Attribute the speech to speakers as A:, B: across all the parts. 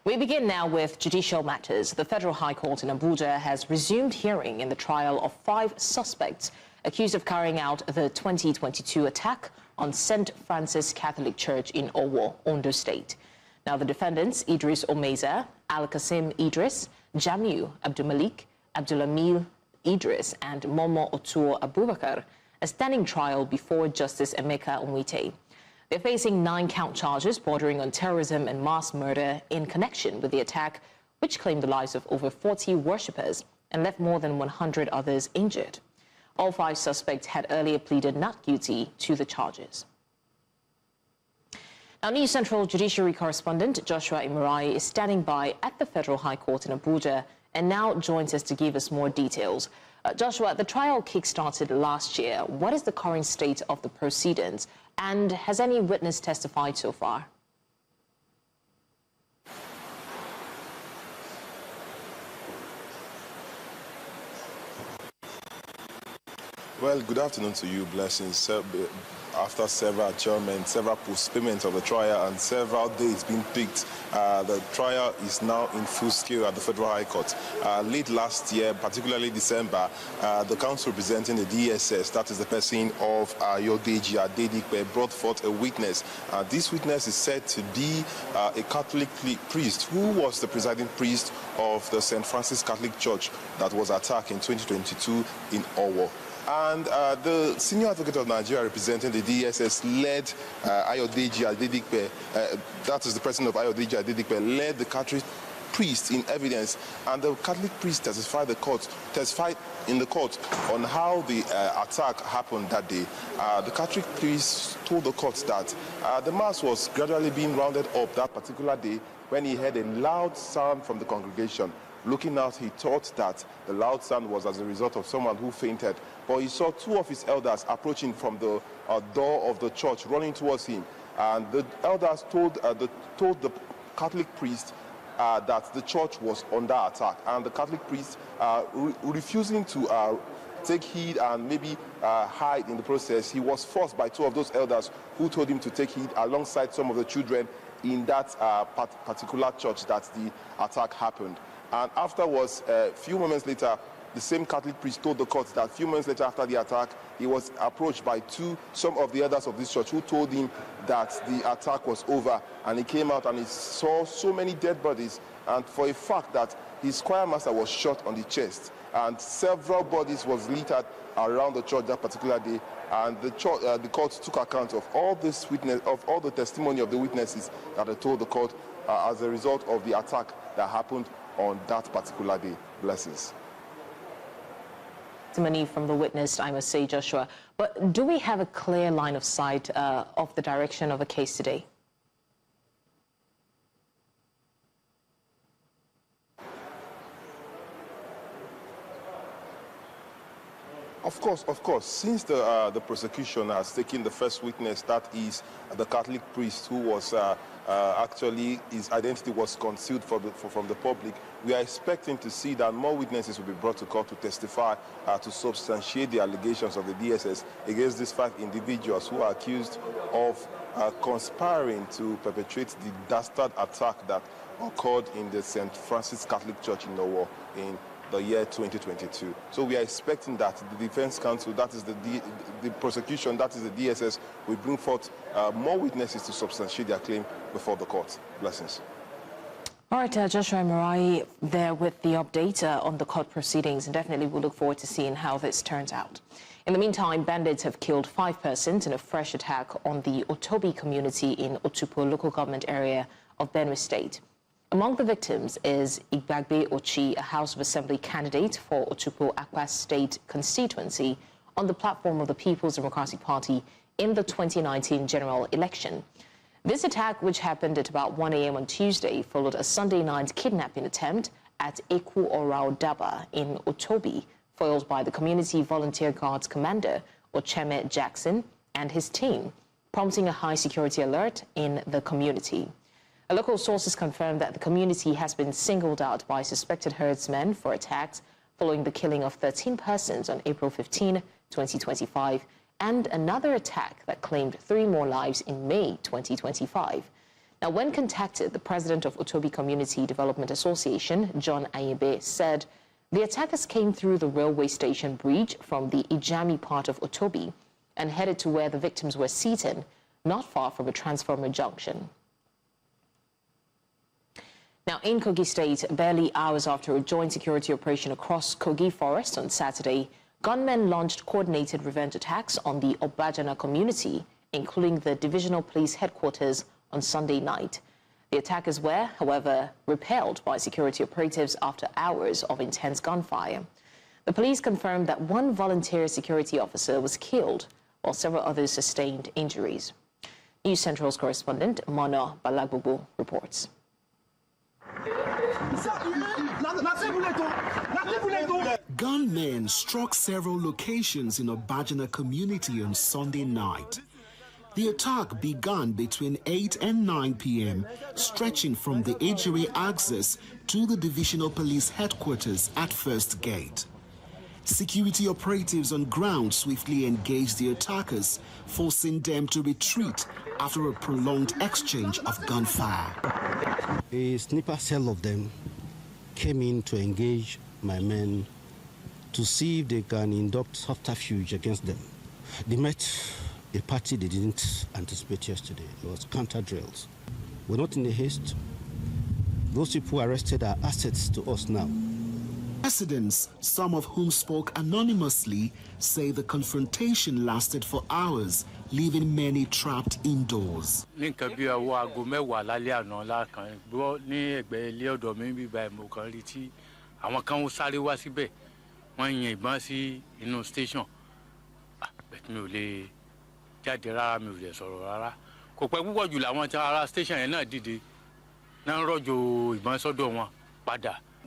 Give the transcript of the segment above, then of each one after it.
A: We begin now with judicial matters. The Federal High Court in Abuja has resumed hearing in the trial of 5 suspects accused of carrying out the 2022 attack on St. Francis Catholic Church in Owo, Ondo State. Now, the defendants, Idris Omeza, Al-Qasim Idris, Jamiu Abdulmalik, Abdulamil Idris, and Momo Otuo Abubakar, are standing trial before Justice Emeka Onwite. They're facing 9-count charges bordering on terrorism and mass murder in connection with the attack, which claimed the lives of over 40 worshippers and left more than 100 others injured. All 5 suspects had earlier pleaded not guilty to the charges. Our new Central Judiciary correspondent, Joshua Imurai, is standing by at the Federal High Court in Abuja and now joins us to give us more details. Joshua, the trial kick-started last year. What is the current state of the proceedings, and has any witness testified so far?
B: Well, good afternoon to you, Blessings. After several adjournments, several postponements of the trial and several days being picked, the trial is now in full scale at the Federal High Court. Late last year, particularly December, the counsel representing the DSS, that is the person of Ayodeji Adedikpe, brought forth a witness. This witness is said to be a Catholic priest who was the presiding priest of the St. Francis Catholic Church that was attacked in 2022 in Owo. And the senior advocate of Nigeria representing the DSS led Ayodeji Adedikpe, that is the president of Ayodeji Adedikpe, led the Catholic priest in evidence, and the Catholic priest testified in the court on how the attack happened that day. The Catholic priest told the court that the mass was gradually being rounded up that particular day when he heard a loud sound from the congregation. Looking out, he thought that the loud sound was as a result of someone who fainted. But he saw 2 of his elders approaching from the door of the church, running towards him. And the elders told the Catholic priest that the church was under attack. And the Catholic priest, refusing to take heed and maybe hide in the process, he was forced by 2 of those elders who told him to take heed alongside some of the children in that particular church that the attack happened. And afterwards, a few moments later, the same Catholic priest told the court that a few moments later after the attack, he was approached by some of the elders of this church who told him that the attack was over. And he came out and he saw so many dead bodies, and for a fact that his choir master was shot on the chest, and several bodies was littered around the church that particular day. And the court took account of all this all the testimony of the witnesses that they told the court as a result of the attack that happened on that particular day. Blessings.
A: Testimony from the witness, I must say, Joshua. But do we have a clear line of sight of the direction of the case today?
B: Of course. Since the prosecution has taken the first witness, that is the Catholic priest who was actually, his identity was concealed from the public, we are expecting to see that more witnesses will be brought to court to testify to substantiate the allegations of the DSS against these 5 individuals who are accused of conspiring to perpetrate the dastard attack that occurred in the St. Francis Catholic Church in Owo in the year 2022. So we are expecting that the defense counsel, that is the prosecution, that is the DSS, will bring forth more witnesses to substantiate their claim before the court. Blessings.
A: All right, Joshua Murai there with the update on the court proceedings, and definitely we'll look forward to seeing how this turns out. In the meantime, bandits have killed 5 persons in a fresh attack on the Otobi community in Otupo local government area of Benue State. Among the victims is Igbagbe Ochi, a House of Assembly candidate for Otupo Akwa State constituency on the platform of the People's Democratic Party in the 2019 general election. This attack, which happened at about 1 a.m. on Tuesday, followed a Sunday night kidnapping attempt at Eku Orao Daba in Otobi, foiled by the Community Volunteer Guards commander, Ocheme Jackson, and his team, prompting a high security alert in the community. Local sources confirmed that the community has been singled out by suspected herdsmen for attacks following the killing of 13 persons on April 15, 2025, and another attack that claimed 3 more lives in May 2025. Now, when contacted, the president of Otobi Community Development Association, John Ayebe, said the attackers came through the railway station bridge from the Ijami part of Otobi and headed to where the victims were seated, not far from a transformer junction. Now, in Kogi State, barely hours after a joint security operation across Kogi Forest on Saturday, gunmen launched coordinated revenge attacks on the Obajana community, including the divisional police headquarters on Sunday night. The attackers were, however, repelled by security operatives after hours of intense gunfire. The police confirmed that one volunteer security officer was killed, while several others sustained injuries. News Central's correspondent, Mono Balagbubu, reports.
C: Gunmen struck several locations in Obajana community on Sunday night. The attack began between 8 and 9 p.m., stretching from the Ejiri axis to the divisional police headquarters at First Gate. Security operatives on ground swiftly engaged the attackers, forcing them to retreat after a prolonged exchange of gunfire.
D: A sniper cell of them came in to engage my men to see if they can induct subterfuge against them. They met a party they didn't anticipate yesterday. It was counter drills. We're not in a haste. Those people arrested are assets to us now.
C: Residents, some of whom spoke anonymously, say the confrontation lasted for hours, leaving many trapped indoors.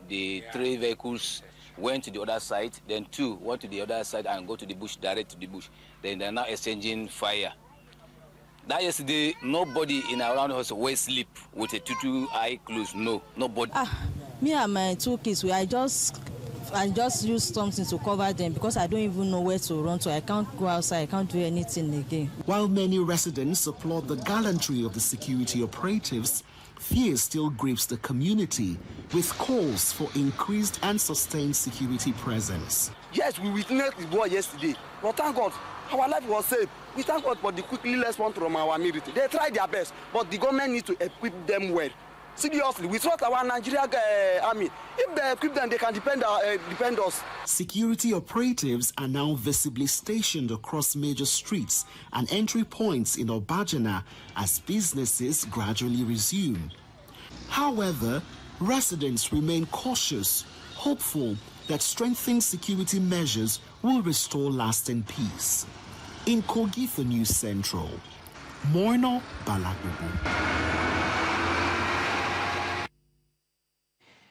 E: The 3 vehicles went to the other side, then 2 went to the other side and go to the bush, direct to the bush. Then they're now exchanging fire. That yesterday, nobody in around us will sleep with a tutu eye closed. No, nobody.
F: Me and my 2 kids, I just used something to cover them because I don't even know where to run to. I can't go outside, I can't do anything again.
C: While many residents applaud the gallantry of the security operatives, fear still grips the community, with calls for increased and sustained security presence.
G: Yes, we witnessed the war yesterday, but thank God, our life was saved. We thank God for the quickly response from our military. They tried their best, but the government needs to equip them well. Seriously, we trust our Nigerian army. If they equip them, they can defend us.
C: Security operatives are now visibly stationed across major streets and entry points in Obajana as businesses gradually resume. However, residents remain cautious, hopeful that strengthening security measures will restore lasting peace. In Kogi for News Central, Moino Balagbubu.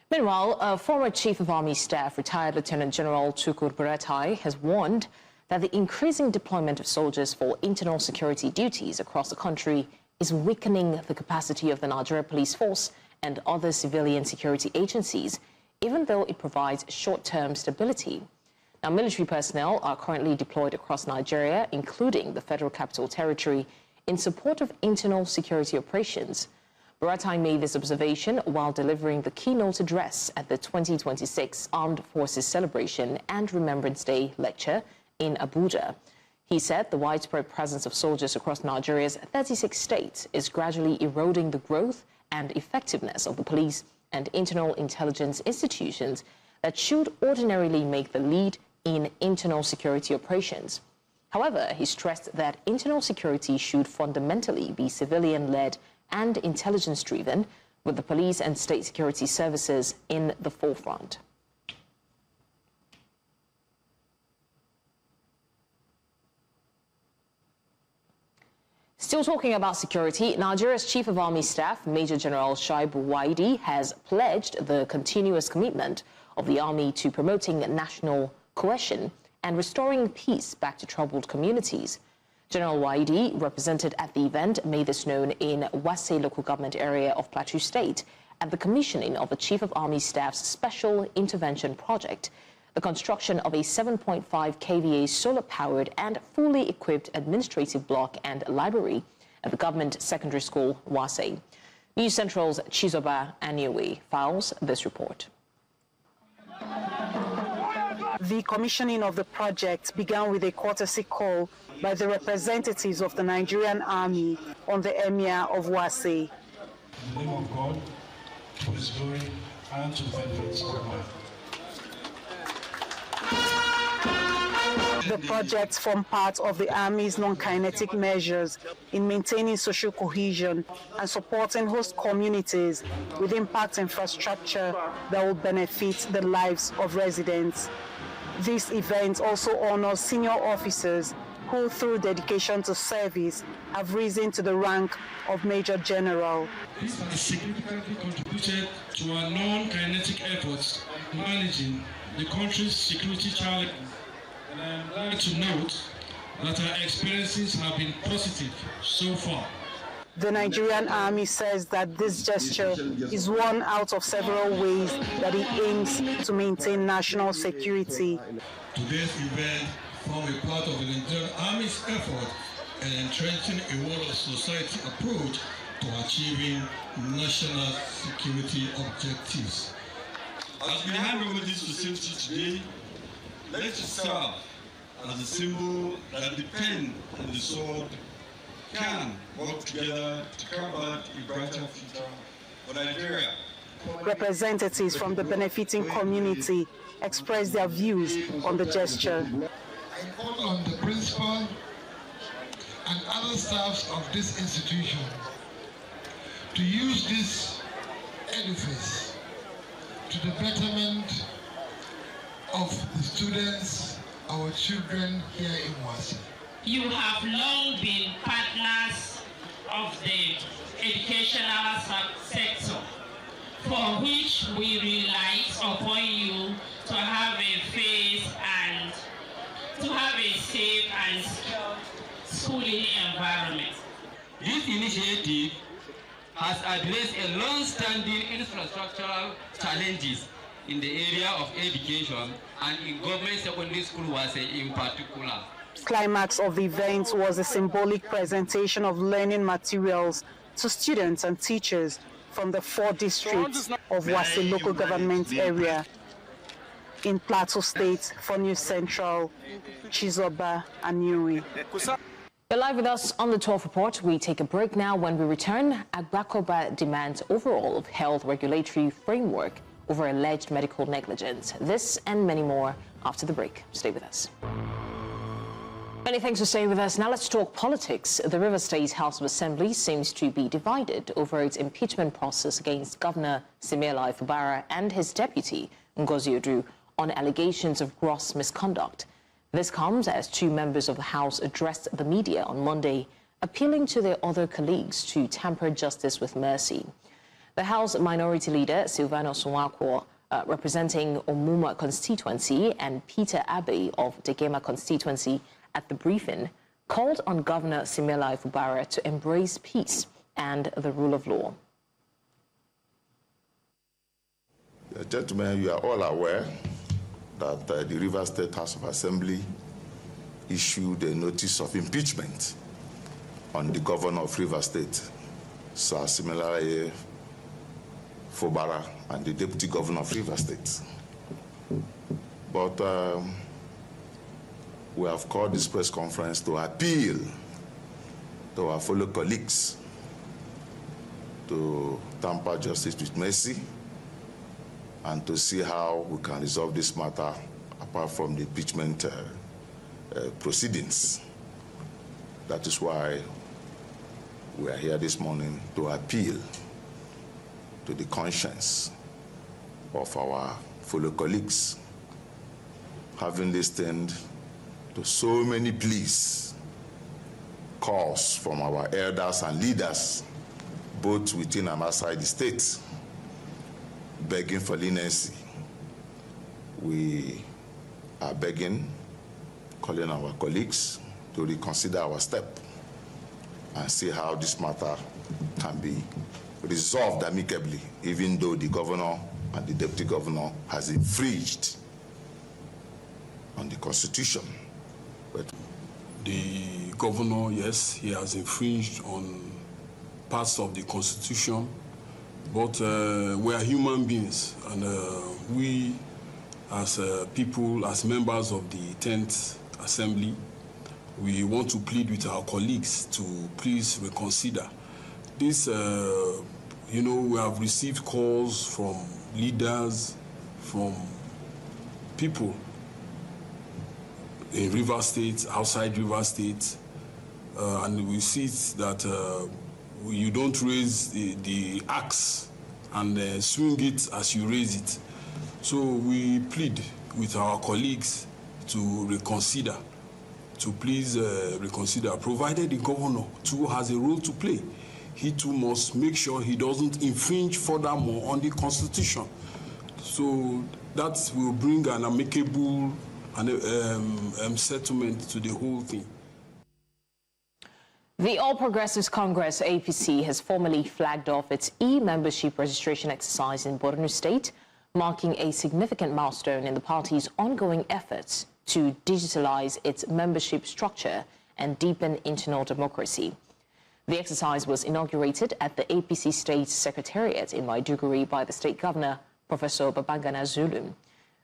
A: Meanwhile, a former Chief of Army Staff, retired Lieutenant General Tukur Buratai, has warned that the increasing deployment of soldiers for internal security duties across the country is weakening the capacity of the Nigeria Police Force and other civilian security agencies, even though it provides short-term stability. Now, military personnel are currently deployed across Nigeria, including the Federal Capital Territory, in support of internal security operations. Buratai made this observation while delivering the keynote address at the 2026 Armed Forces Celebration and Remembrance Day lecture in Abuja. He said the widespread presence of soldiers across Nigeria's 36 states is gradually eroding the growth and effectiveness of the police and internal intelligence institutions that should ordinarily make the lead in internal security operations. However, he stressed that internal security should fundamentally be civilian-led and intelligence-driven, with the police and state security services in the forefront. Still talking about security, Nigeria's Chief of Army Staff, Major General Shaibu Waidi, has pledged the continuous commitment of the Army to promoting national cohesion and restoring peace back to troubled communities. General Waidi, represented at the event, made this known in Wase local government area of Plateau State at the commissioning of the Chief of Army Staff's Special Intervention Project, the construction of a 7.5 kVA solar-powered and fully equipped administrative block and library at the government secondary school, Wase. News Central's Chizoba Aniwe files this report.
H: The commissioning of the project began with a courtesy call by the representatives of the Nigerian Army on the Emir of Wase.
I: In the name of God, for His glory, and to the benefits of man.
H: The projects form part of the Army's non-kinetic measures in maintaining social cohesion and supporting host communities with impact infrastructure that will benefit the lives of residents. This event also honors senior officers who, through dedication to service, have risen to the rank of Major General.
I: This has significantly contributed to our non-kinetic efforts in managing the country's security challenges. And I am glad to note that our experiences have been positive so far.
H: The Nigerian Army says that this gesture is one out of several ways that it aims to maintain national security.
I: Today's event forms a part of the Nigerian Army's effort in entrenching a whole of society approach to achieving national security objectives. As we hand over this facility today, let it serve as a symbol that the pen and the sword can work together to combat a brighter future for Nigeria.
H: Representatives from the benefiting community expressed their views on the gesture.
J: I call on the principal and other staffs of this institution to use this edifice to the betterment of the students, our children here in Wase.
K: You have long been partners of the educational sector, for which we rely upon you to have a faith and to have a safe and secure schooling environment.
L: This initiative has addressed a long-standing infrastructural challenges in the area of education and in government secondary school Wase in particular.
H: Climax of the event was a symbolic presentation of learning materials to students and teachers from the 4 districts of Wase local government area. In Plateau State, for News Central, Chizoba Aniwe.
A: You're live with us on the 12 report. We take a break now. When we return, Agbakoba demands overhaul of health regulatory framework over alleged medical negligence. This and many more after the break. Stay with us. Many thanks for staying with us. Now let's talk politics. The Rivers State House of Assembly seems to be divided over its impeachment process against Governor Simeola Fubara and his deputy, Ngozi Odu, on allegations of gross misconduct. This comes as 2 members of the House addressed the media on Monday, appealing to their other colleagues to temper justice with mercy. The House Minority Leader, Silvanus Nwakwo, representing Omuma constituency, and Peter Abbey of Degema constituency at the briefing, called on Governor Simeola Fubara to embrace peace and the rule of law.
M: Gentlemen, you are all aware that the Rivers State House of Assembly issued a notice of impeachment on the governor of Rivers State, Sir Simeola Fubara, and the deputy governor of Rivers State. But we have called this press conference to appeal to our fellow colleagues to temper justice with mercy and to see how we can resolve this matter apart from the impeachment proceedings. That is why we are here this morning to appeal to the conscience of our fellow colleagues, having listened to so many pleas, calls from our elders and leaders, both within and outside the state, begging for leniency. We are begging, calling our colleagues to reconsider our step and see how this matter can be resolved amicably, even though the governor and the deputy governor has infringed on the Constitution. But
I: the governor, yes, he has infringed on
N: parts of the Constitution, but we are human beings, and we, as people, as members of the 10th Assembly, we want to plead with our colleagues to please reconsider. This, you know, we have received calls from leaders, from people in River State, outside River State, and we see that you don't raise the axe and swing it as you raise it. So we plead with our colleagues to reconsider, to please reconsider, provided the governor too has a role to play. He too must make sure he doesn't infringe furthermore on the Constitution. So that will bring an amicable settlement to the whole thing.
A: The All Progressives Congress, APC, has formally flagged off its e-membership registration exercise in Borno State, marking a significant milestone in the party's ongoing efforts to digitalize its membership structure and deepen internal democracy. The exercise was inaugurated at the APC State Secretariat in Maiduguri by the state governor, Professor Babangana Zulum.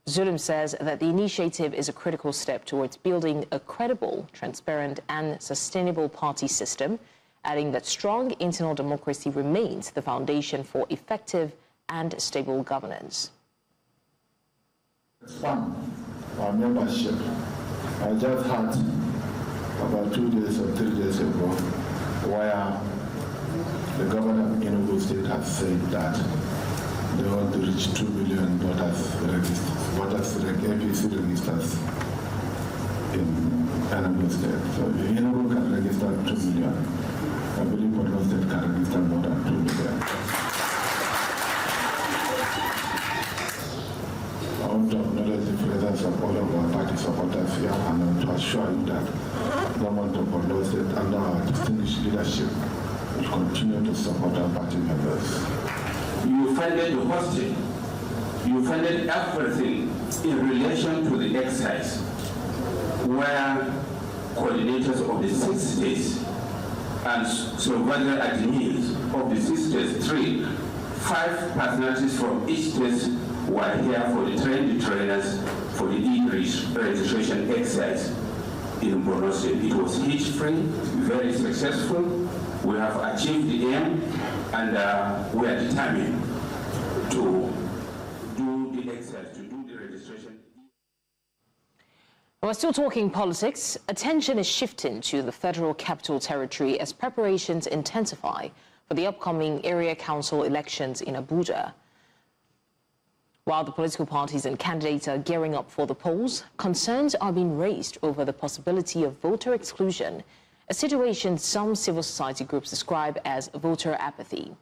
A: Zulum says that the initiative is a critical step towards building a credible, transparent and sustainable party system, adding that strong internal democracy remains the foundation for effective and stable governance.
O: Expand our membership. I just had about 2 days or 3 days ago where the governor of Enugu State has said that they want to reach 2 million voters registers, APC registers in Enugu State. So Enugu can register 2 million. I believe Borno State can register more than 2 million. I want to acknowledge the presence of all of our party supporters here and to assure you that the government of Borno State under our distinguished leadership will continue to support our party members.
P: You funded the hosting, you funded everything in relation to the exercise, where coordinators of the 6 states and supervisory admins of the 6 states, 5 personalities from each state were here for the trainers for the e-registration exercise in Borno State. It was hitch-free, very successful. We have achieved the aim, and we are determined to do the exercise, to do the registration.
A: We're still talking politics. Attention is shifting to the Federal Capital Territory as preparations intensify for the upcoming area council elections in Abuja. While the political parties and candidates are gearing up for the polls, concerns are being raised over the possibility of voter exclusion, a situation some civil society groups describe as voter apathy.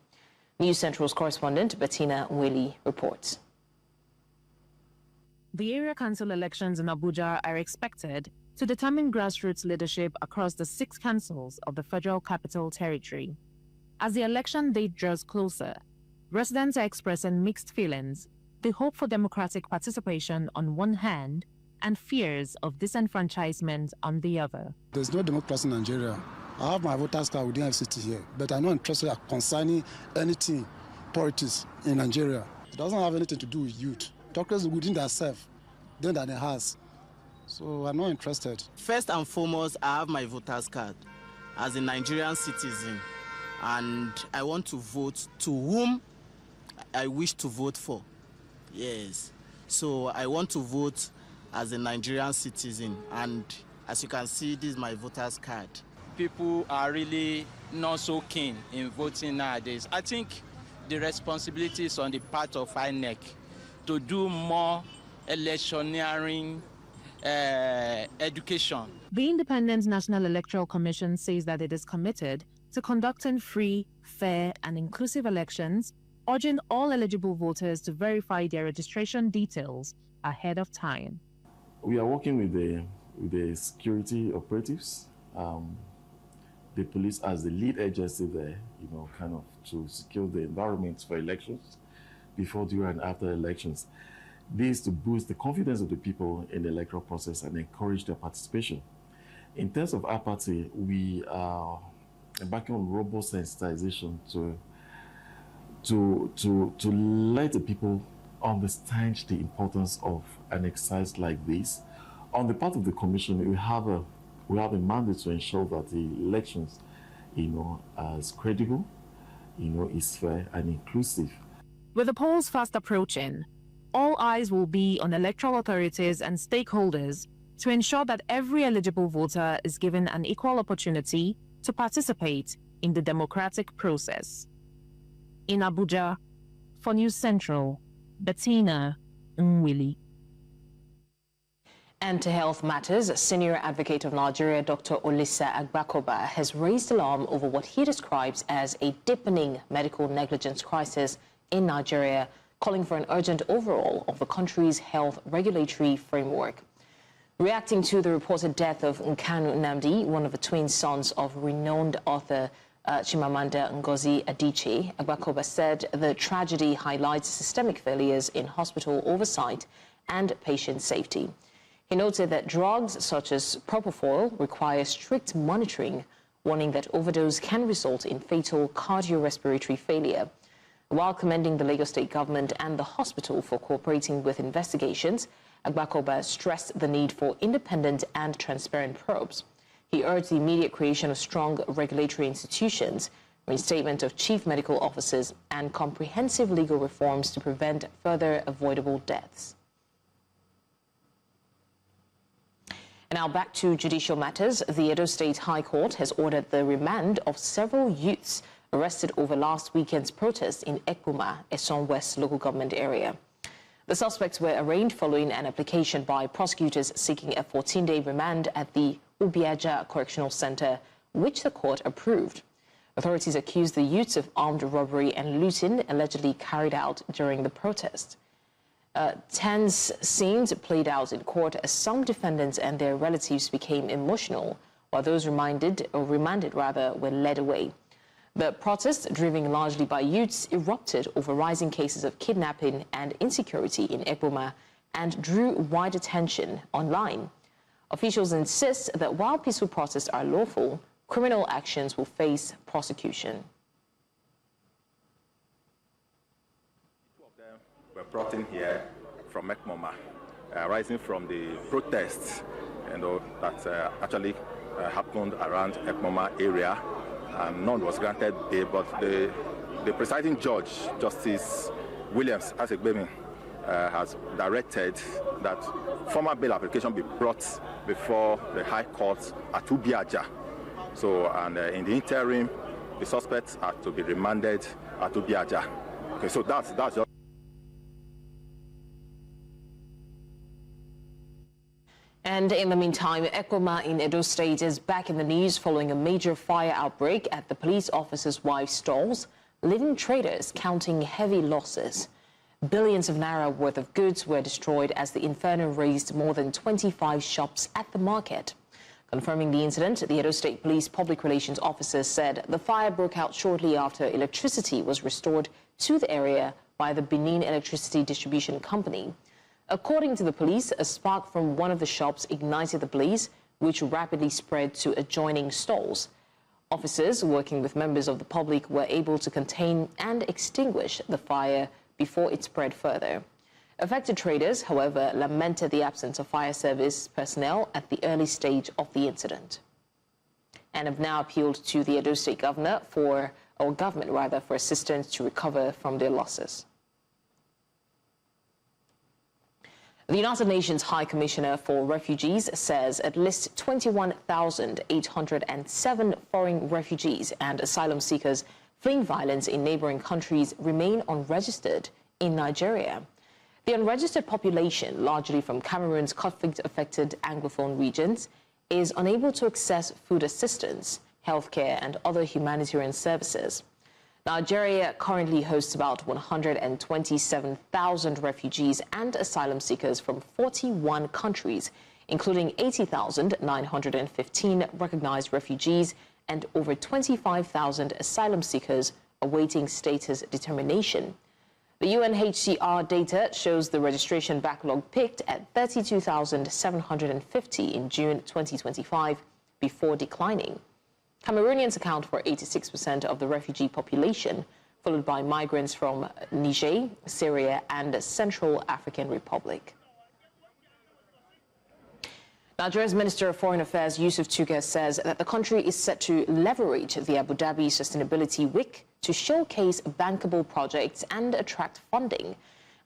A: News Central's correspondent Bettina Nweli reports.
Q: The area council elections in Abuja are expected to determine grassroots leadership across the 6 councils of the Federal Capital Territory. As the election date draws closer, residents are expressing mixed feelings. They hope for democratic participation on one hand and fears of disenfranchisement on the other.
R: There's no democracy in Nigeria. I have my voter's card within FCT here, but I'm not interested concerning anything, politics in Nigeria. It doesn't have anything to do with youth. Democracy within themselves, than it has. So I'm not interested.
S: First and foremost, I have my voter's card as a Nigerian citizen, and I want to vote to whom I wish to vote for. Yes. So I want to vote as a Nigerian citizen, and as you can see, this is my voter's card.
T: People are really not so keen in voting nowadays. I think the responsibility is on the part of INEC to do more electioneering education.
Q: The Independent National Electoral Commission says that it is committed to conducting free, fair, and inclusive elections, urging all eligible voters to verify their registration details ahead of time.
U: We are working with the security operatives, the police as the lead agency there, kind of to secure the environment for elections, before, during, and after elections. This to boost the confidence of the people in the electoral process and encourage their participation. In terms of apathy, we are embarking on robust sensitization to let the people understand the importance of an exercise like this. On the part of the Commission, we have a mandate to ensure that the elections, is credible, is fair and inclusive.
Q: With the polls fast approaching, all eyes will be on electoral authorities and stakeholders to ensure that every eligible voter is given an equal opportunity to participate in the democratic process. In Abuja, for News Central, Bettina Nwili.
A: And to health matters, Senior Advocate of Nigeria, Dr. Olisa Agbakoba, has raised alarm over what he describes as a deepening medical negligence crisis in Nigeria, calling for an urgent overhaul of the country's health regulatory framework. Reacting to the reported death of Nkanu Nnamdi, one of the twin sons of renowned author Chimamanda Ngozi Adichie, Agbakoba said the tragedy highlights systemic failures in hospital oversight and patient safety. He noted that drugs such as propofol require strict monitoring, warning that overdose can result in fatal cardiorespiratory failure. While commending the Lagos State government and the hospital for cooperating with investigations, Agbakoba stressed the need for independent and transparent probes. He urged the immediate creation of strong regulatory institutions, reinstatement of chief medical officers, and comprehensive legal reforms to prevent further avoidable deaths. And now back to judicial matters. The Edo State High Court has ordered the remand of several youths arrested over last weekend's protests in Ekpoma, Eson West local government area. The suspects were arraigned following an application by prosecutors seeking a 14-day remand at the Ubiaja Correctional Center, which the court approved. Authorities accused the youths of armed robbery and looting allegedly carried out during the protest. Tense scenes played out in court as some defendants and their relatives became emotional, while those remanded were led away. The protests, driven largely by youths, erupted over rising cases of kidnapping and insecurity in Ekpoma and drew wide attention online. Officials insist that while peaceful protests are lawful, criminal actions will face prosecution.
B: Were brought in here from Ekpoma, rising from the protests, that actually happened around Ekpoma area, and none was granted bail. But the presiding judge, Justice Williams Asegbemi, has directed that formal bail application be brought before the High Court at Ubiaja. So, and in the interim, the suspects are to be remanded at Ubiaja. Okay, so that's just.
A: And in the meantime, Ekpoma in Edo State is back in the news following a major fire outbreak at the police officer's wife's stalls, leaving traders counting heavy losses. Billions of naira worth of goods were destroyed as the inferno razed more than 25 shops at the market. Confirming the incident, the Edo State Police Public Relations Officer said the fire broke out shortly after electricity was restored to the area by the Benin Electricity Distribution Company. According to the police, a spark from one of the shops ignited the blaze, which rapidly spread to adjoining stalls. Officers working with members of the public were able to contain and extinguish the fire before it spread further. Affected traders, however, lamented the absence of fire service personnel at the early stage of the incident, and have now appealed to the Edo State government for assistance to recover from their losses. The United Nations High Commissioner for Refugees says at least 21,807 foreign refugees and asylum seekers fleeing violence in neighboring countries remain unregistered in Nigeria. The unregistered population, largely from Cameroon's conflict-affected Anglophone regions, is unable to access food assistance, healthcare, and other humanitarian services. Nigeria currently hosts about 127,000 refugees and asylum seekers from 41 countries, including 80,915 recognized refugees and over 25,000 asylum seekers awaiting status determination. The UNHCR data shows the registration backlog peaked at 32,750 in June 2025 before declining. Cameroonians account for 86% of the refugee population, followed by migrants from Niger, Syria, and the Central African Republic. Nigeria's Minister of Foreign Affairs, Yusuf Tuga, says that the country is set to leverage the Abu Dhabi Sustainability Week to showcase bankable projects and attract funding.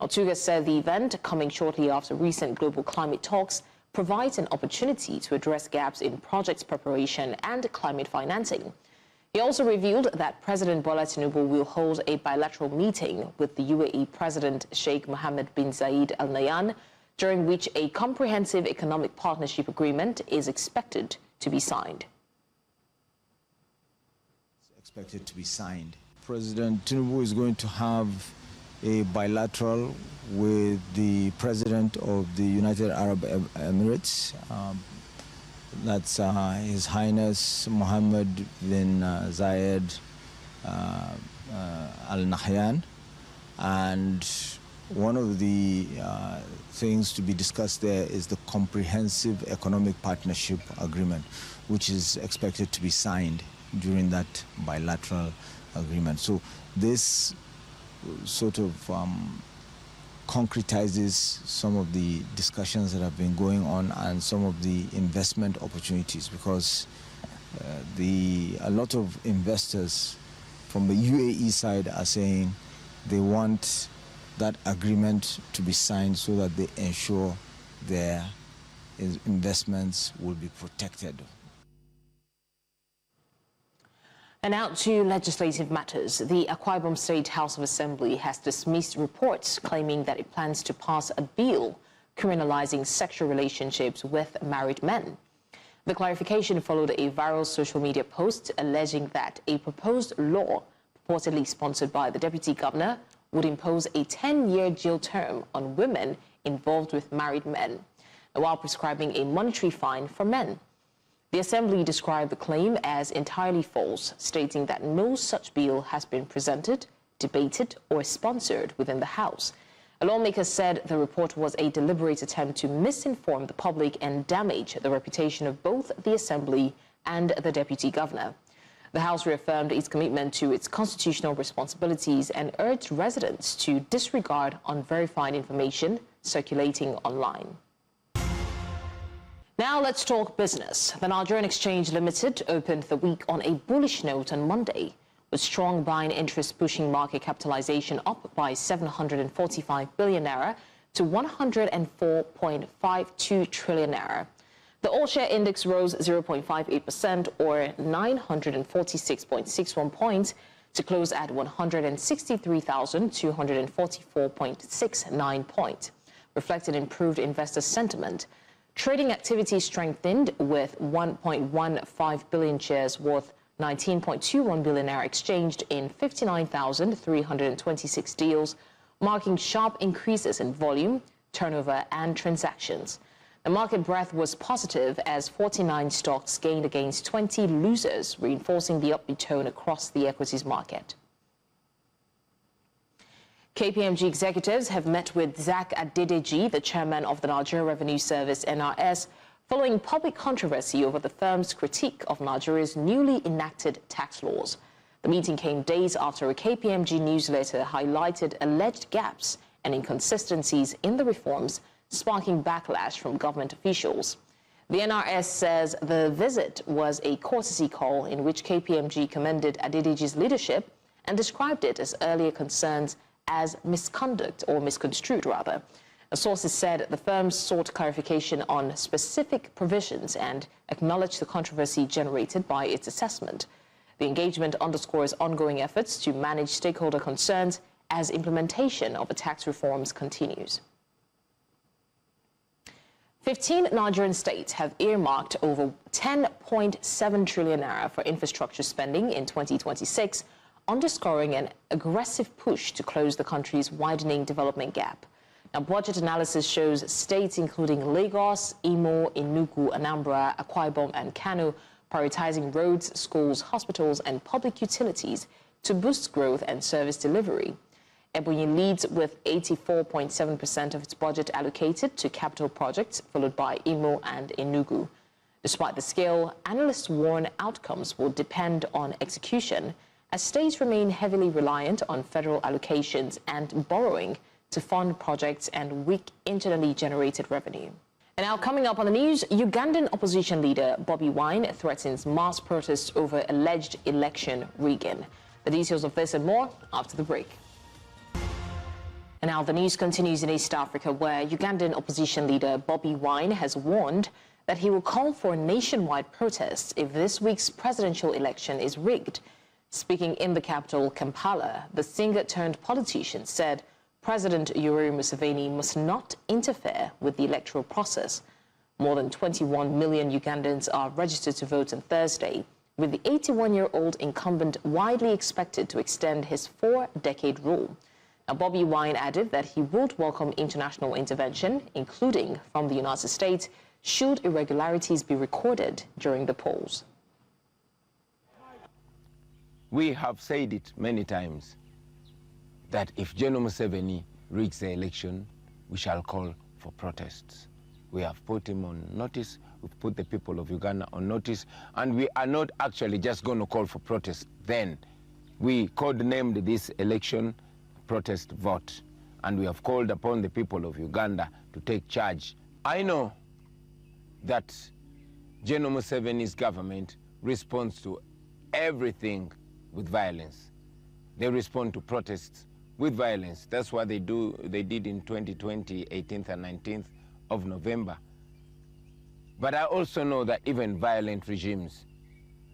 A: Tuga said the event, coming shortly after recent global climate talks, provides an opportunity to address gaps in project preparation and climate financing. He also revealed that President Bola Tinubu will hold a bilateral meeting with the UAE President Sheikh Mohammed bin Zayed Al Nahyan, during which a comprehensive economic partnership agreement is expected to be signed.
D: Expected to be signed. President Tinubu is going to have a bilateral with the President of the United Arab Emirates. That's His Highness Mohammed bin Zayed Al Nahyan. And one of the things to be discussed there is the Comprehensive Economic Partnership Agreement, which is expected to be signed during that bilateral agreement. So this sort of concretizes some of the discussions that have been going on and some of the investment opportunities, because a lot of investors from the UAE side are saying they want that agreement to be signed so that they ensure their investments will be protected.
A: And now to legislative matters. The Akwa Ibom State House of Assembly has dismissed reports claiming that it plans to pass a bill criminalizing sexual relationships with married men. The clarification followed a viral social media post alleging that a proposed law, purportedly sponsored by the Deputy Governor, would impose a 10-year jail term on women involved with married men, while prescribing a monetary fine for men. The Assembly described the claim as entirely false, stating that no such bill has been presented, debated, or sponsored within the House. Lawmakers said the report was a deliberate attempt to misinform the public and damage the reputation of both the Assembly and the Deputy Governor. The House reaffirmed its commitment to its constitutional responsibilities and urged residents to disregard unverified information circulating online. Now let's talk business. The Nigerian Exchange Limited opened the week on a bullish note on Monday, with strong buying interest pushing market capitalization up by 745 billion naira to 104.52 trillion naira. The all-share index rose 0.58% or 946.61 points to close at 163,244.69 points, reflecting improved investor sentiment. Trading activity strengthened with 1.15 billion shares worth 19.21 billion naira exchanged in 59,326 deals, marking sharp increases in volume, turnover, and transactions. The market breadth was positive as 49 stocks gained against 20 losers, reinforcing the upbeat tone across the equities market. KPMG executives have met with Zak Adedeji, the chairman of the Nigeria Revenue Service (NRS), following public controversy over the firm's critique of Nigeria's newly enacted tax laws. The meeting came days after a KPMG newsletter highlighted alleged gaps and inconsistencies in the reforms, sparking backlash from government officials. The NRS says the visit was a courtesy call in which KPMG commended Adedeji's leadership and described it as earlier concerns as misconduct, or misconstrued rather. Sources said the firm sought clarification on specific provisions and acknowledged the controversy generated by its assessment. The engagement underscores ongoing efforts to manage stakeholder concerns as implementation of the tax reforms continues. 15 Nigerian states have earmarked over 10.7 trillion naira for infrastructure spending in 2026, underscoring an aggressive push to close the country's widening development gap. Now, budget analysis shows states including Lagos, Imo, Enugu, Anambra, Akwa Ibom, and Kano prioritizing roads, schools, hospitals, and public utilities to boost growth and service delivery. Ebonyi leads with 84.7% of its budget allocated to capital projects, followed by Imo and Enugu. Despite the scale, analysts warn outcomes will depend on execution, as states remain heavily reliant on federal allocations and borrowing to fund projects and weak internally generated revenue. And now, coming up on the news, Ugandan opposition leader Bobi Wine threatens mass protests over alleged election rigging. The details of this and more after the break. And now the news continues in East Africa, where Ugandan opposition leader Bobi Wine has warned that he will call for nationwide protests if this week's presidential election is rigged. Speaking in the capital, Kampala, the singer-turned-politician said President Yoweri Museveni must not interfere with the electoral process. More than 21 million Ugandans are registered to vote on Thursday, with the 81-year-old incumbent widely expected to extend his 4-decade rule. Now, Bobi Wine added that he would welcome international intervention, including from the United States, should irregularities be recorded during the polls.
E: We have said it many times that if General Museveni rigs the election, we shall call for protests. We have put him on notice, we've put the people of Uganda on notice, and we are not actually just going to call for protests then. We codenamed this election protest vote, and we have called upon the people of Uganda to take charge. I know that General Museveni's government responds to everything with violence. They respond to protests with violence. That's what they did in 2020, 18th and 19th of November. But I also know that even violent regimes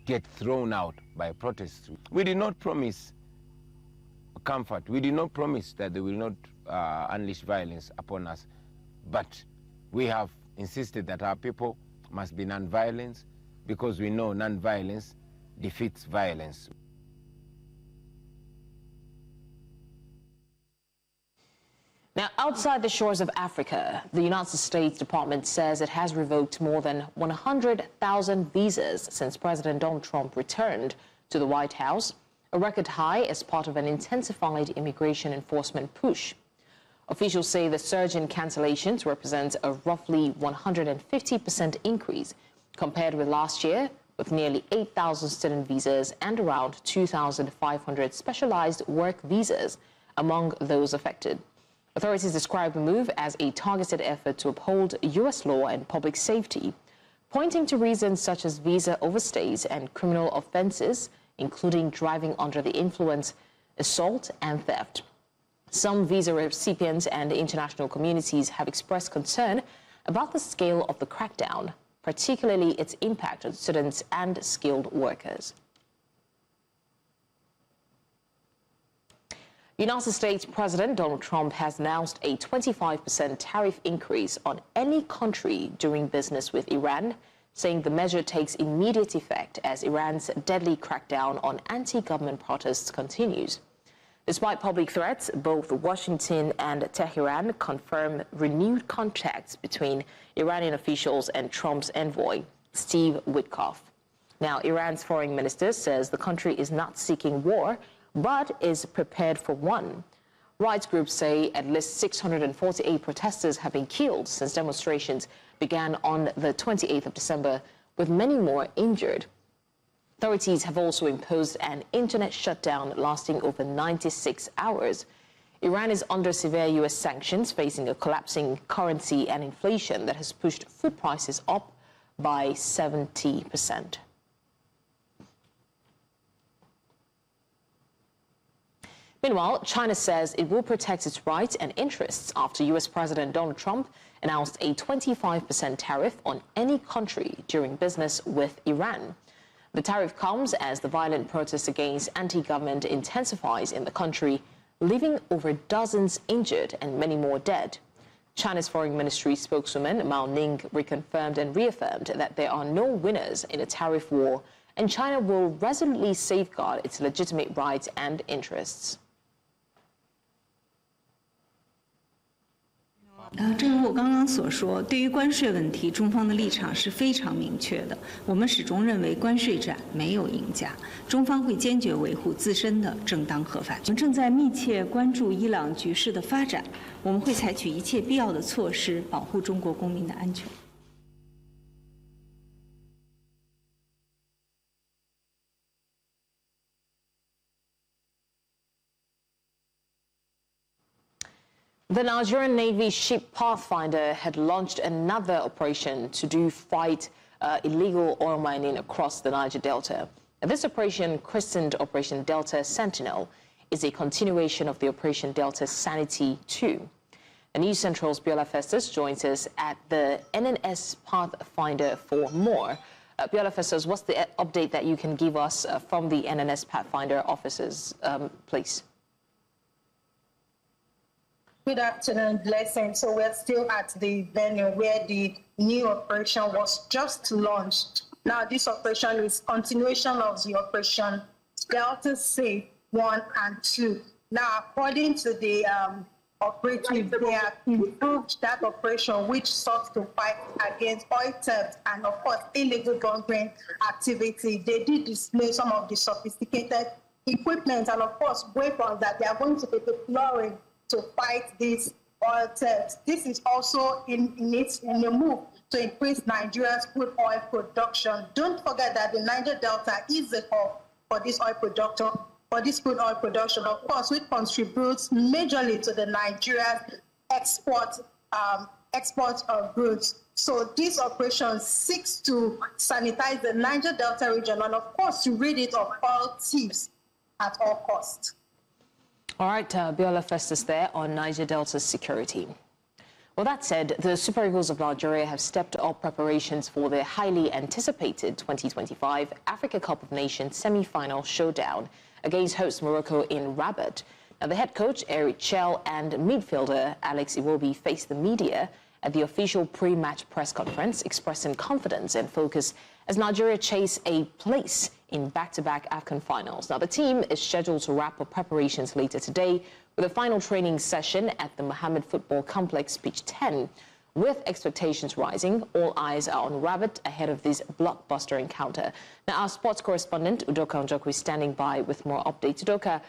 E: get thrown out by protests. We did not promise comfort. We did not promise that they will not unleash violence upon us. But we have insisted that our people must be non-violent, because we know non-violence defeats violence.
A: Now, outside the shores of Africa, the United States Department says it has revoked more than 100,000 visas since President Donald Trump returned to the White House, a record high as part of an intensified immigration enforcement push. Officials say the surge in cancellations represents a roughly 150% increase compared with last year, with nearly 8,000 student visas and around 2,500 specialized work visas among those affected. Authorities describe the move as a targeted effort to uphold U.S. law and public safety, pointing to reasons such as visa overstays and criminal offenses, including driving under the influence, assault, and theft. Some visa recipients and international communities have expressed concern about the scale of the crackdown, particularly its impact on students and skilled workers. United States President Donald Trump has announced a 25% tariff increase on any country doing business with Iran, saying the measure takes immediate effect as Iran's deadly crackdown on anti-government protests continues. Despite public threats, both Washington and Tehran confirm renewed contacts between Iranian officials and Trump's envoy, Steve Witkoff. Now, Iran's foreign minister says the country is not seeking war, but is prepared for one. Rights groups say at least 648 protesters have been killed since demonstrations began on the 28th of December, with many more injured. Authorities have also imposed an internet shutdown lasting over 96 hours. Iran is under severe U.S. sanctions, facing a collapsing currency and inflation that has pushed food prices up by 70%. Meanwhile, China says it will protect its rights and interests after U.S. President Donald Trump announced a 25% tariff on any country doing business with Iran. The tariff comes as the violent protest against anti-government intensifies in the country, leaving over dozens injured and many more dead. China's Foreign Ministry spokeswoman Mao Ning reconfirmed and reaffirmed that there are no winners in a tariff war, and China will resolutely safeguard its legitimate rights and interests.
V: 正如我刚刚所说，对于关税问题，中方的立场是非常明确的。我们始终认为关税战没有赢家，中方会坚决维护自身的正当合法权。我们正在密切关注伊朗局势的发展，我们会采取一切必要的措施，保护中国公民的安全。
A: The Nigerian Navy ship Pathfinder had launched another operation to fight illegal oil mining across the Niger Delta. And this operation, christened Operation Delta Sentinel, is a continuation of the Operation Delta Sanity 2. And News Central's Biola Festus joins us at the NRS Pathfinder for more. Biola Festus, what's the update that you can give us from the NRS Pathfinder officers, please?
F: Good afternoon, Blessing. So we're still at the venue where the new operation was just launched. Now this operation is continuation of the Operation Delta Safe 1 and 2. Now, according to the operative, they have improved that operation, which sought to fight against oil theft and, of course, illegal bunkering activity. They did display some of the sophisticated equipment and, of course, weapons that they are going to be deploying to fight this oil theft. This is also in a move to increase Nigeria's crude oil production. Don't forget that the Niger Delta is the hub for this oil production, for this crude oil production, of course, which contributes majorly to the Nigeria's export of goods. So this operation seeks to sanitize the Niger Delta region and, of course, to rid it of oil thieves at all costs.
A: All right, Biola Festus there on Niger Delta's security. Well, that said, the Super Eagles of Nigeria have stepped up preparations for their highly anticipated 2025 Africa Cup of Nations semi-final showdown against host Morocco in Rabat. Now, the head coach, Eric Chell, and midfielder Alex Iwobi faced the media at the official pre-match press conference, expressing confidence and focus as Nigeria chase a place in back-to-back AFCON finals. Now, the team is scheduled to wrap up preparations later today with a final training session at the Mohammed Football Complex, Pitch 10. With expectations rising, all eyes are on Rabat ahead of this blockbuster encounter. Now, our sports correspondent, Udoka Onjoku, is standing by with more updates. Udoka,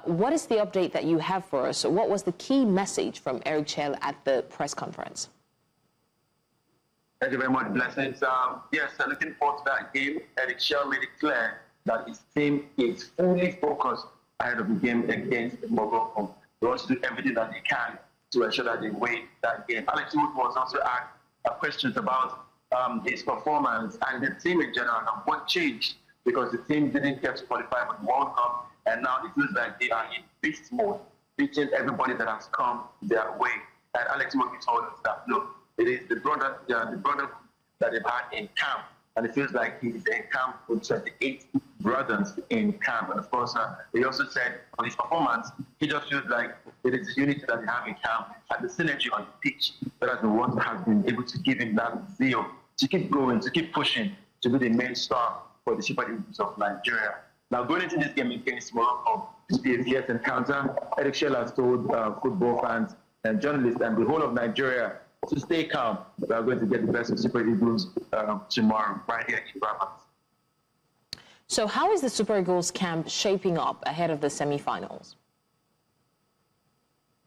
A: what is the update that you have for us? What was the key message from Eric Chell at the press conference?
G: Thank you very much, Blessings. Yes, looking forward to that game. Eric Chell made it clear that his team is fully focused ahead of the game against Morocco. He wants to do everything that he can to ensure that they win that game. Alex Wood was also asked questions about his performance and the team in general and what changed, because the team didn't get to qualify for the World Cup, and now it feels like they are in beast mode, beating everybody that has come their way. And Alex Wood told us that, look, it is the brother that they've had in camp, and it feels like he's in camp with 28 brothers in camp. And of course, he also said on his performance, he just feels like it is the unity that they have in camp and the synergy on the pitch that is the one that has been able to give him that zeal to keep going, to keep pushing, to be the main star for the Super Eagles of Nigeria. Now, going into this game against Morocco, to be a fierce encounter, Eric Chell has told football fans and journalists and the whole of Nigeria to stay calm. We are going to get the best of Super Eagles tomorrow, right here in Rabat.
A: So how is the Super Eagles camp shaping up ahead of the semi-finals?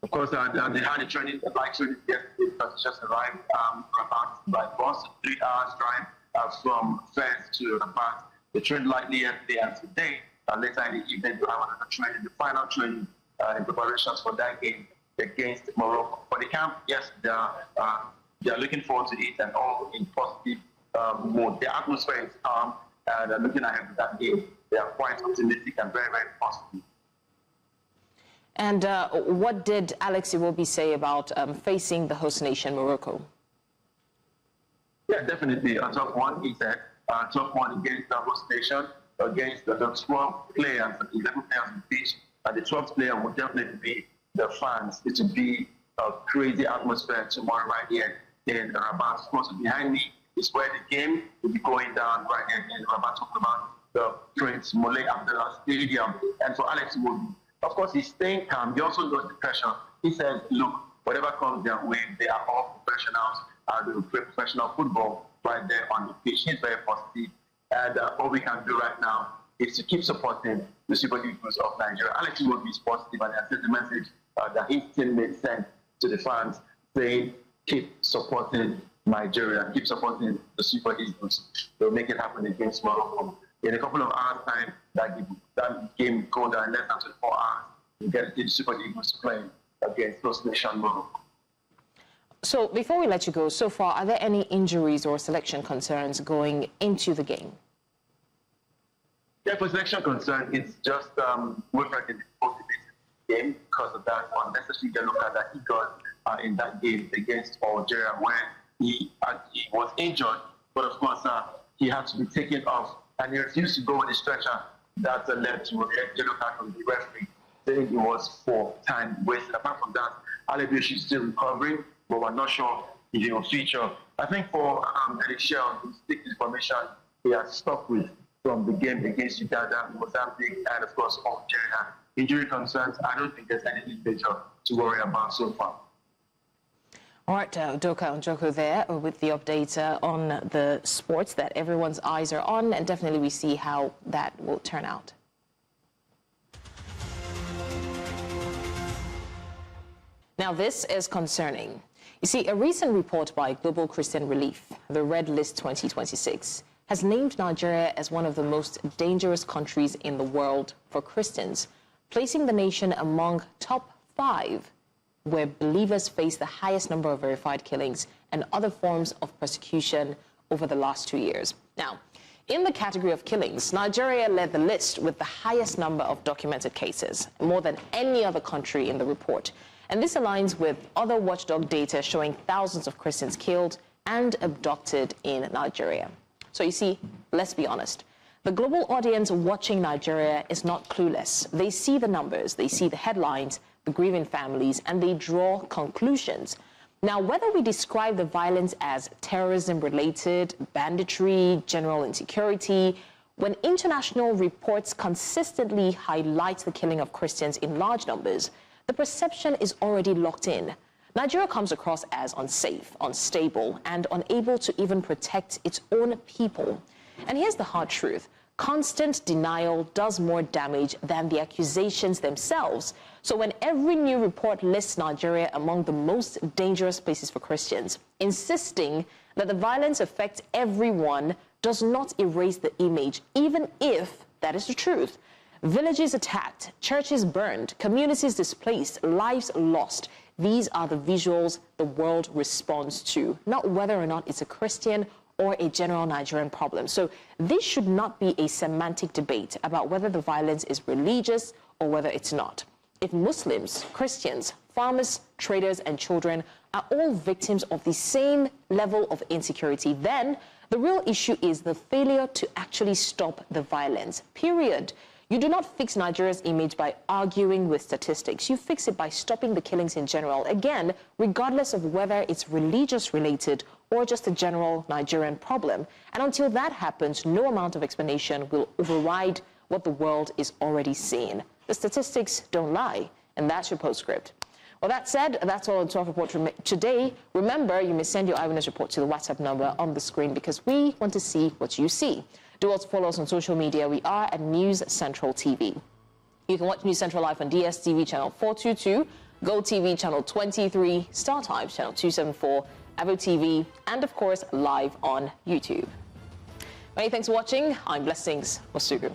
G: Of course, they had a training, like training yesterday, because it just arrived Rabat by bus, 3 hours drive from Fez to Rabat. They trained lightly yesterday and today. Later in the evening, they have another training, the final training in preparations for that game against Morocco. For the camp, yes, they are looking forward to it and all in positive mode. The atmosphere is calm, and they're looking ahead to that game. They are quite optimistic and very, very positive.
A: And what did Alex Iwobi say about facing the host nation, Morocco?
G: Yeah, definitely a tough one. He said a tough one against the host nation, against the 12 players, 11 players on the pitch. And the 12th player will definitely be the fans. It will be a crazy atmosphere tomorrow right here in Rabat. Of course, behind me is where the game will be going down right here in Rabat, talking about the Prince Moulay Abdallah Stadium. And for Alex Wood, of course, he's staying calm. He also knows the pressure. He says, look, whatever comes their way, they are all professionals. They will play professional football right there on the pitch. He's very positive. And all we can do right now is to keep supporting the Super Eagles of Nigeria. Alex Wood is positive, and he has sent the message that his teammates sent to the fans, saying, keep supporting Nigeria, keep supporting the Super Eagles. They'll make it happen against Morocco. In a couple of hours' time, that game will go down in less than 24 hours. You get the Super Eagles playing against those nations.
A: So before we let you go, so far, are there any injuries or selection concerns going into the game?
G: Yeah, for selection concern, it's just Wilfred in the game because of that unnecessary yellow card that he got in that game against Algeria, where he was injured, but of course he had to be taken off, and he refused to go on the stretcher. That led to a yellow card from the referee, saying it was for time wasted. Apart from that, Alibi is still recovering, but we're not sure if he will feature. I think for Eric Shell, the stick information he has stuck with from the game against Uganda, Mozambique, and of course Algeria. Injury concerns, I don't think there's anything major to worry about so far.
A: All right, Doka Njoko there with the update on the sports that everyone's eyes are on, and definitely we see how that will turn out. Now, this is concerning. You see, a recent report by Global Christian Relief, the Red List 2026, has named Nigeria as one of the most dangerous countries in the world for Christians, placing the nation among top 5 where believers face the highest number of verified killings and other forms of persecution over the last 2 years. Now, in the category of killings, Nigeria led the list with the highest number of documented cases, more than any other country in the report. And this aligns with other watchdog data showing thousands of Christians killed and abducted in Nigeria. So you see, let's be honest. The global audience watching Nigeria is not clueless. They see the numbers, they see the headlines, the grieving families, and they draw conclusions. Now, whether we describe the violence as terrorism-related, banditry, general insecurity, when international reports consistently highlight the killing of Christians in large numbers, the perception is already locked in. Nigeria comes across as unsafe, unstable, and unable to even protect its own people. And here's the hard truth. Constant denial does more damage than the accusations themselves. So when every new report lists Nigeria among the most dangerous places for Christians, insisting that the violence affects everyone does not erase the image, even if that is the truth. Villages attacked, churches burned, communities displaced, lives lost. These are the visuals the world responds to, not whether or not it's a Christian or a general Nigerian problem. So this should not be a semantic debate about whether the violence is religious or whether it's not. If Muslims, Christians, farmers, traders, and children are all victims of the same level of insecurity, then the real issue is the failure to actually stop the violence, period. You do not fix Nigeria's image by arguing with statistics. You fix it by stopping the killings in general, again, regardless of whether it's religious related or just a general Nigerian problem. And until that happens, no amount of explanation will override what the world is already seeing. The statistics don't lie, and that's your postscript. Well, that said, that's all on 12 Report today. Remember, you may send your eyewitness report to the WhatsApp number on the screen because we want to see what you see. Do also follow us on social media. We are at News Central TV. You can watch News Central live on DSTV channel 422, GoTV channel 23, Star Times channel 274, Avo TV, and of course, live on YouTube. Many thanks for watching. I'm Blessings Wasugu.